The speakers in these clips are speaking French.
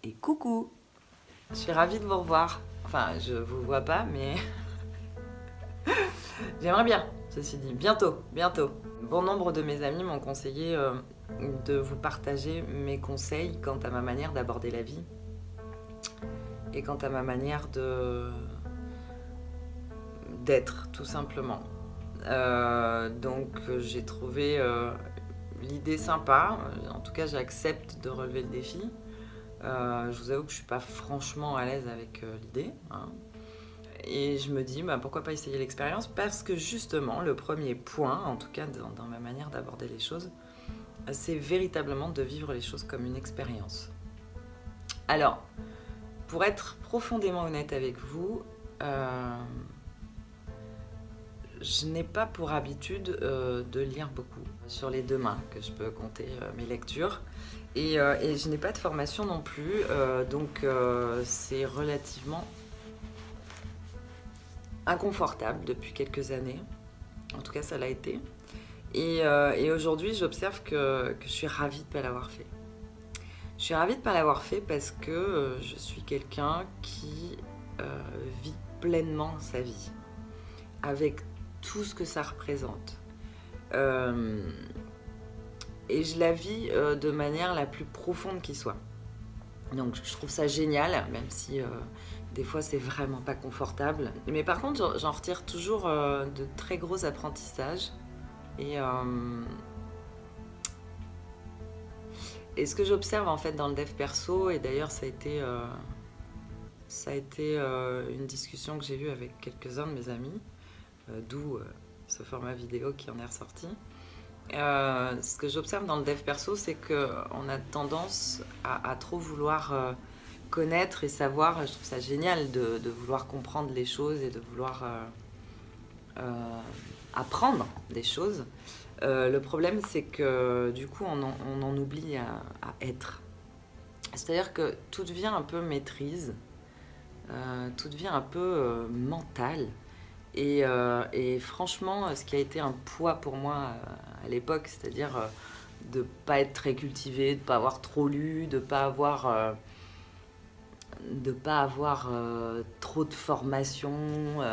Et coucou! Je suis ravie de vous revoir. Enfin, je vous vois pas, mais j'aimerais bien, ceci dit. Bientôt, bientôt. Bon nombre de mes amis m'ont conseillé de vous partager mes conseils quant à ma manière d'aborder la vie et quant à ma manière d'être, tout simplement. Donc j'ai trouvé l'idée sympa. En tout cas, j'accepte de relever le défi. Je vous avoue que je suis pas franchement à l'aise avec l'idée, hein. Et je me dis, pourquoi pas essayer l'expérience? Parce que justement, le premier point, en tout cas dans ma manière d'aborder les choses, c'est véritablement de vivre les choses comme une expérience. Alors, pour être profondément honnête avec vous, je n'ai pas pour habitude de lire beaucoup. Sur les 2 mains que je peux compter mes lectures. Et je n'ai pas de formation non plus, donc c'est relativement inconfortable depuis quelques années. En tout cas, ça l'a été. Et aujourd'hui, j'observe que je suis ravie de ne pas l'avoir fait. Je suis ravie de ne pas l'avoir fait parce que je suis quelqu'un qui vit pleinement sa vie, avec tout ce que ça représente. Et je la vis de manière la plus profonde qui soit. Donc je trouve ça génial, même si des fois c'est vraiment pas confortable. Mais par contre, j'en retire toujours de très gros apprentissages. Et ce que j'observe en fait dans le dev perso, et d'ailleurs ça a été une discussion que j'ai eue avec quelques-uns de mes amis, d'où ce format vidéo qui en est ressorti. Ce que j'observe dans le dev perso, c'est qu'on a tendance à trop vouloir connaître et savoir. Je trouve ça génial de vouloir comprendre les choses et de vouloir apprendre des choses. Le problème, c'est que du coup, on en oublie à être. C'est-à-dire que tout devient un peu maîtrise, tout devient un peu mental. Et franchement, ce qui a été un poids pour moi à l'époque, c'est-à-dire de ne pas être très cultivé, de ne pas avoir trop lu, de ne pas avoir trop de formation,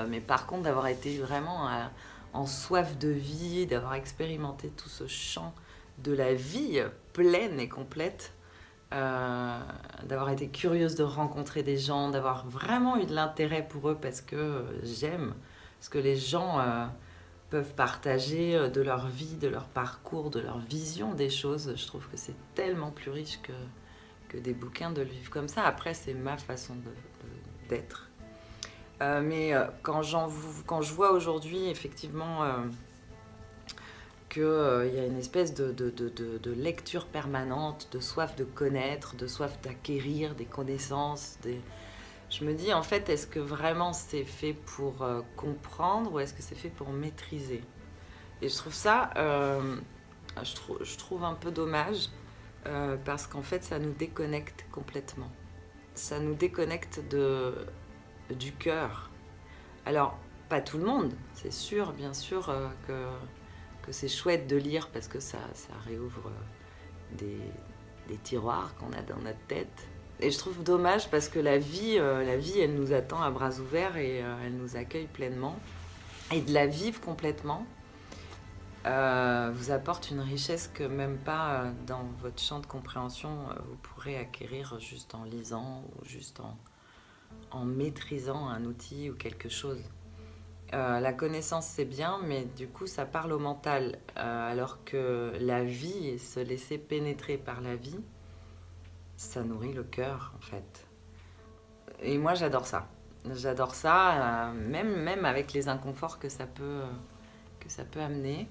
mais par contre d'avoir été vraiment en soif de vie, d'avoir expérimenté tout ce champ de la vie pleine et complète, d'avoir été curieuse de rencontrer des gens, d'avoir vraiment eu de l'intérêt pour eux parce que j'aime ce que les gens peuvent partager de leur vie, de leur parcours, de leur vision des choses. Je trouve que c'est tellement plus riche que des bouquins de le vivre comme ça. Après, c'est ma façon d'être. Mais quand je vois aujourd'hui, effectivement, qu'il y a une espèce de lecture permanente, de soif de connaître, de soif d'acquérir des connaissances, je me dis, en fait, est-ce que vraiment c'est fait pour comprendre ou est-ce que c'est fait pour maîtriser? Et je trouve ça, je trouve un peu dommage parce qu'en fait, ça nous déconnecte complètement. Ça nous déconnecte du cœur. Alors, pas tout le monde, c'est sûr, bien sûr, que c'est chouette de lire parce que ça réouvre des tiroirs qu'on a dans notre tête. Et je trouve dommage parce que la vie, elle nous attend à bras ouverts et elle nous accueille pleinement. Et de la vivre complètement vous apporte une richesse que même pas dans votre champ de compréhension vous pourrez acquérir juste en lisant ou juste en maîtrisant un outil ou quelque chose. La connaissance c'est bien, mais du coup ça parle au mental, alors que la vie et se laisser pénétrer par la vie, ça nourrit le cœur en fait. Et moi j'adore ça. J'adore ça, même avec les inconforts que ça peut amener.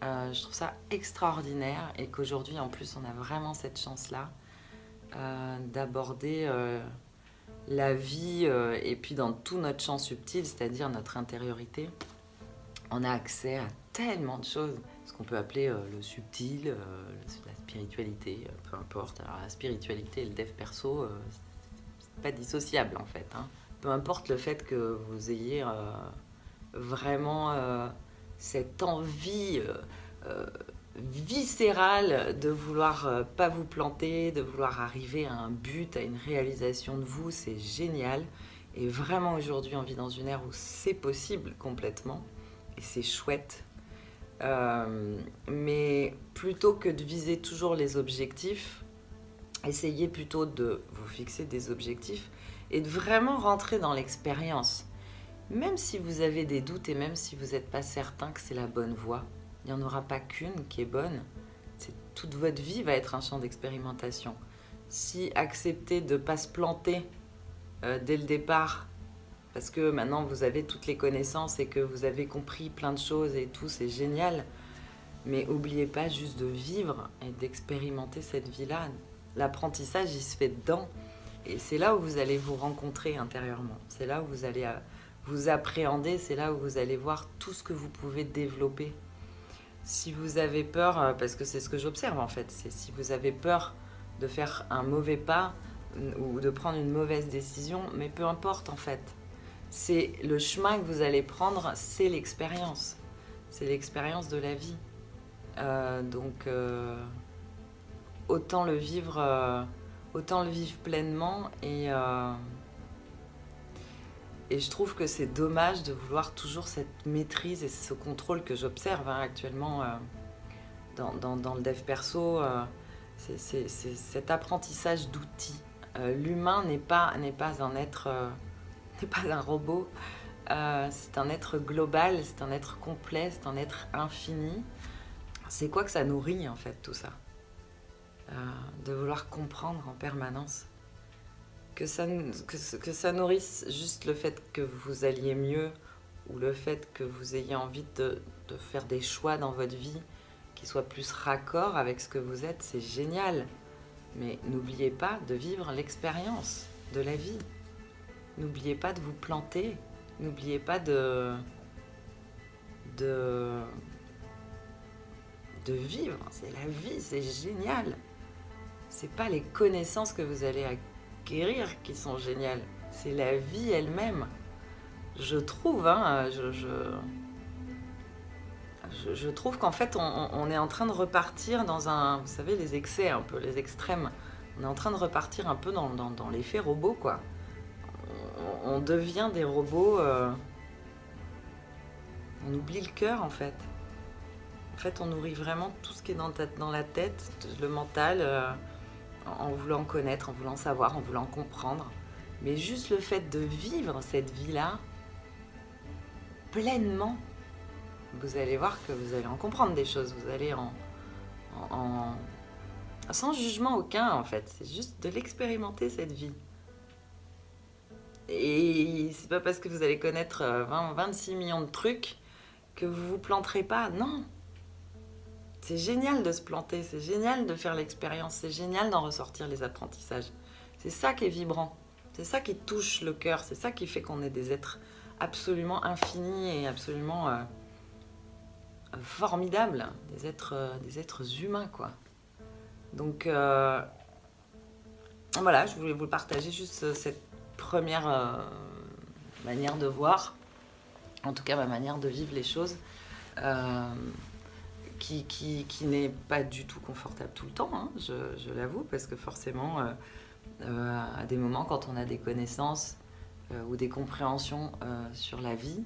Je trouve ça extraordinaire et qu'aujourd'hui en plus on a vraiment cette chance-là d'aborder la vie et puis dans tout notre champ subtil, c'est-à-dire notre intériorité, on a accès à tellement de choses, ce qu'on peut appeler le subtil, la spiritualité, peu importe. Alors la spiritualité et le dev perso, c'est pas dissociable en fait, hein. Peu importe le fait que vous ayez vraiment cette envie viscérale de vouloir pas vous planter, de vouloir arriver à un but, à une réalisation de vous, c'est génial. Et vraiment aujourd'hui, on vit dans une ère où c'est possible complètement, et c'est chouette. Mais plutôt que de viser toujours les objectifs, essayez plutôt de vous fixer des objectifs et de vraiment rentrer dans l'expérience. Même si vous avez des doutes et même si vous n'êtes pas certain que c'est la bonne voie, il n'y en aura pas qu'une qui est bonne. Toute votre vie va être un champ d'expérimentation. Si acceptez de ne pas se planter dès le départ, parce que maintenant vous avez toutes les connaissances et que vous avez compris plein de choses et tout, c'est génial. Mais n'oubliez pas juste de vivre et d'expérimenter cette vie-là. L'apprentissage, il se fait dedans. Et c'est là où vous allez vous rencontrer intérieurement. C'est là où vous allez vous appréhender. C'est là où vous allez voir tout ce que vous pouvez développer. Si vous avez peur, parce que c'est ce que j'observe en fait, c'est si vous avez peur de faire un mauvais pas ou de prendre une mauvaise décision, mais peu importe en fait. C'est le chemin que vous allez prendre, c'est l'expérience. C'est l'expérience de la vie. Donc autant le vivre pleinement et je trouve que c'est dommage de vouloir toujours cette maîtrise et ce contrôle que j'observe actuellement dans le dev perso. C'est cet apprentissage d'outils. L'humain n'est pas un être, n'est pas un robot. C'est un être global, c'est un être complet, c'est un être infini. C'est quoi que ça nourrit en fait tout ça, de vouloir comprendre en permanence, que ça nourrisse juste le fait que vous alliez mieux ou le fait que vous ayez envie de faire des choix dans votre vie qui soient plus raccords avec ce que vous êtes, c'est génial. Mais n'oubliez pas de vivre l'expérience de la vie. N'oubliez pas de vous planter. N'oubliez pas de vivre. C'est la vie, c'est génial. C'est pas les connaissances que vous allez acquérir qui sont géniales. C'est la vie elle-même. Je trouve, je trouve qu'en fait, on est en train de repartir dans vous savez, les excès, un peu, les extrêmes. On est en train de repartir un peu dans l'effet robot, quoi. On devient des robots. On oublie le cœur, en fait. En fait, on nourrit vraiment tout ce qui est dans la tête, le mental, en voulant connaître, en voulant savoir, en voulant comprendre. Mais juste le fait de vivre cette vie-là pleinement, vous allez voir que vous allez en comprendre des choses. Vous allez sans jugement aucun, en fait. C'est juste de l'expérimenter, cette vie. Et c'est pas parce que vous allez connaître 26 millions de trucs que vous vous planterez pas. Non. C'est génial de se planter, c'est génial de faire l'expérience, c'est génial d'en ressortir les apprentissages. C'est ça qui est vibrant, c'est ça qui touche le cœur, c'est ça qui fait qu'on est des êtres absolument infinis et absolument formidables, des êtres humains, quoi. Donc voilà, je voulais vous partager juste cette première manière de voir, en tout cas ma manière de vivre les choses. Qui n'est pas du tout confortable tout le temps, hein, je l'avoue, parce que forcément, à des moments, quand on a des connaissances ou des compréhensions sur la vie,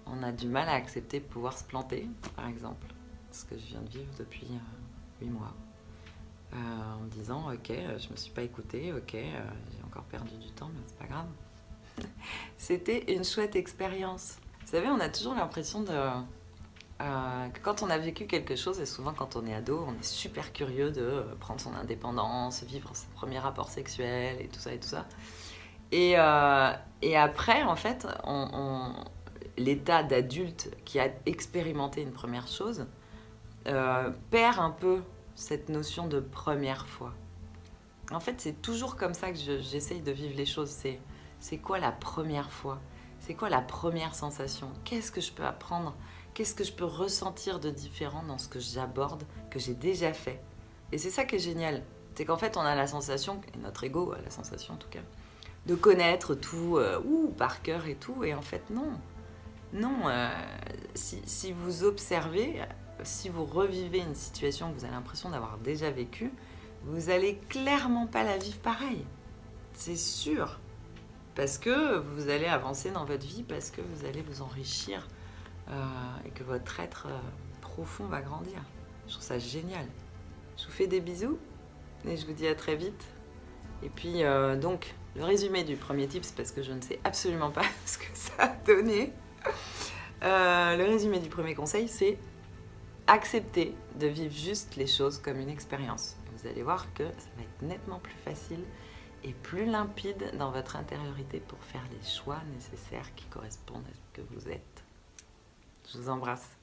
on a du mal à accepter de pouvoir se planter, par exemple, ce que je viens de vivre depuis 8 mois, en me disant, ok, je me suis pas écoutée, ok, j'ai encore perdu du temps, mais c'est pas grave. C'était une chouette expérience. Vous savez, on a toujours l'impression que quand on a vécu quelque chose, et souvent quand on est ado, on est super curieux de prendre son indépendance, vivre ses premiers rapports sexuels et tout ça et tout ça. Et après, en fait, l'état d'adulte qui a expérimenté une première chose perd un peu cette notion de première fois. En fait, c'est toujours comme ça que j'essaye de vivre les choses. C'est quoi la première fois ? C'est quoi la première sensation ? Qu'est-ce que je peux apprendre ? Qu'est-ce que je peux ressentir de différent dans ce que j'aborde, que j'ai déjà fait ? Et c'est ça qui est génial. C'est qu'en fait, on a la sensation, et notre ego a la sensation en tout cas, de connaître tout par cœur et tout. Et en fait, non. Non, si vous observez, si vous revivez une situation que vous avez l'impression d'avoir déjà vécue, vous allez clairement pas la vivre pareil. C'est sûr. Parce que vous allez avancer dans votre vie, parce que vous allez vous enrichir et que votre être profond va grandir. Je trouve ça génial. Je vous fais des bisous et je vous dis à très vite. Et puis donc, le résumé du premier tips, parce que je ne sais absolument pas ce que ça a donné. Le résumé du premier conseil, c'est accepter de vivre juste les choses comme une expérience. Vous allez voir que ça va être nettement plus facile et plus limpide dans votre intériorité pour faire les choix nécessaires qui correspondent à ce que vous êtes. Je vous embrasse.